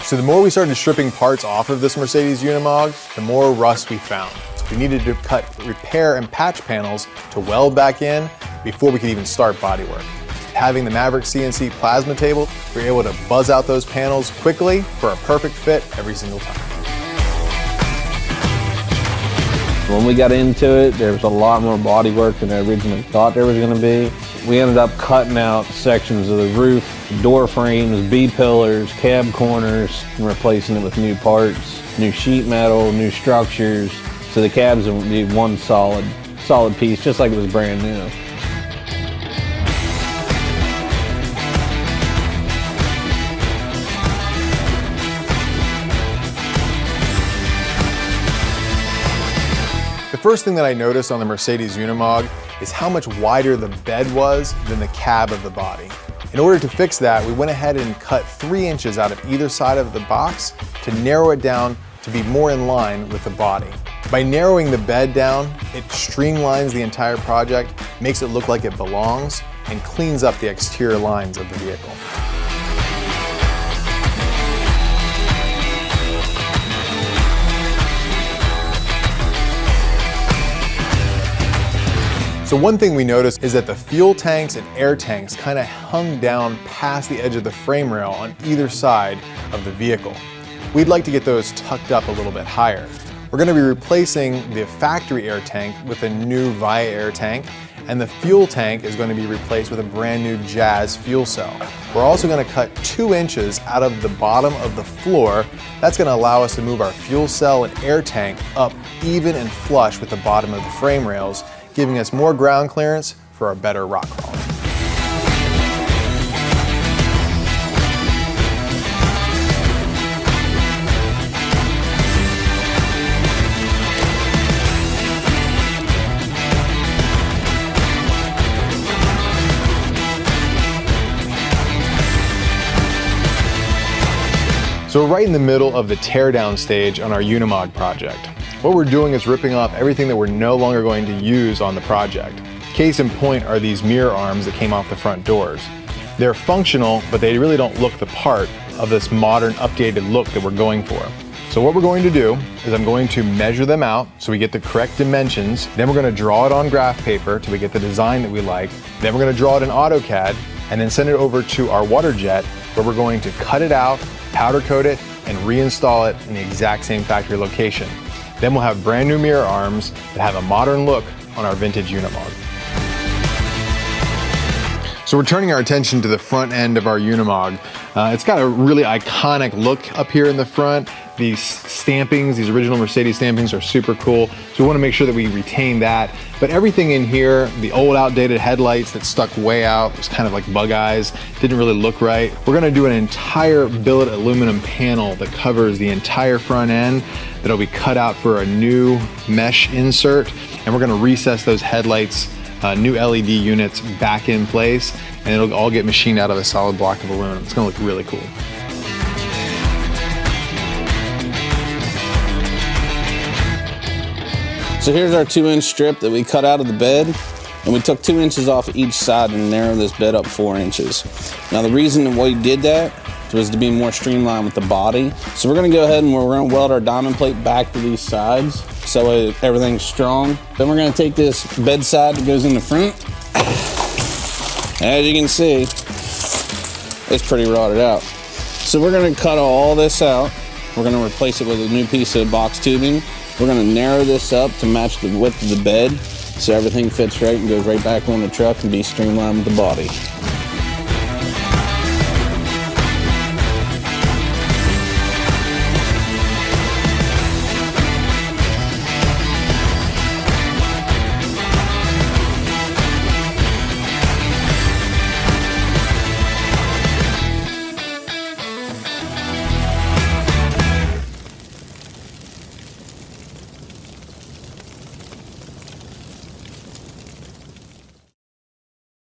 So the more we started stripping parts off of this Mercedes Unimog, the more rust we found. We needed to cut repair and patch panels to weld back in before we could even start bodywork. Having the Maverick CNC plasma table, we were able to buzz out those panels quickly for a perfect fit every single time. When we got into it, there was a lot more bodywork than I originally thought there was going to be. We ended up cutting out sections of the roof, door frames, B-pillars, cab corners, and replacing it with new parts, new sheet metal, new structures. So the cabs would be one solid piece, just like it was brand new. The first thing that I noticed on the Mercedes Unimog is how much wider the bed was than the cab of the body. In order to fix that, we went ahead and cut 3 inches out of either side of the box to narrow it down to be more in line with the body. By narrowing the bed down, it streamlines the entire project, makes it look like it belongs, and cleans up the exterior lines of the vehicle. So one thing we noticed is that the fuel tanks and air tanks kind of hung down past the edge of the frame rail on either side of the vehicle. We'd like to get those tucked up a little bit higher. We're going to be replacing the factory air tank with a new Via air tank, and the fuel tank is going to be replaced with a brand new Jazz fuel cell. We're also going to cut 2 inches out of the bottom of the floor. That's going to allow us to move our fuel cell and air tank up even and flush with the bottom of the frame rails, giving us more ground clearance for a better rock crawling. So we're right in the middle of the teardown stage on our Unimog project. What we're doing is ripping off everything that we're no longer going to use on the project. Case in point are these mirror arms that came off the front doors. They're functional, but they really don't look the part of this modern, updated look that we're going for. So what we're going to do is I'm going to measure them out so we get the correct dimensions. Then we're going to draw it on graph paper till we get the design that we like. Then we're going to draw it in AutoCAD and then send it over to our water jet where we're going to cut it out, powder coat it, and reinstall it in the exact same factory location. Then we'll have brand new mirror arms that have a modern look on our vintage Unimog. So we're turning our attention to the front end of our Unimog. It's got a really iconic look up here in the front. These stampings, these original Mercedes stampings are super cool. So we want to make sure that we retain that. But everything in here, the old outdated headlights that stuck way out, it was kind of like bug eyes, didn't really look right. We're going to do an entire billet aluminum panel that covers the entire front end that'll be cut out for a new mesh insert. And we're going to recess those headlights, new LED units back in place, and it'll all get machined out of a solid block of aluminum. It's going to look really cool. So here's our 2-inch strip that we cut out of the bed, and we took 2 inches off each side and narrowed this bed up 4 inches. Now the reason why we did that was to be more streamlined with the body. So we're gonna go ahead and we're gonna weld our diamond plate back to these sides so everything's strong. Then we're gonna take this bed side that goes in the front. As you can see, it's pretty rotted out. So we're gonna cut all this out. We're gonna replace it with a new piece of box tubing. We're gonna narrow this up to match the width of the bed so everything fits right and goes right back on the truck and be streamlined with the body.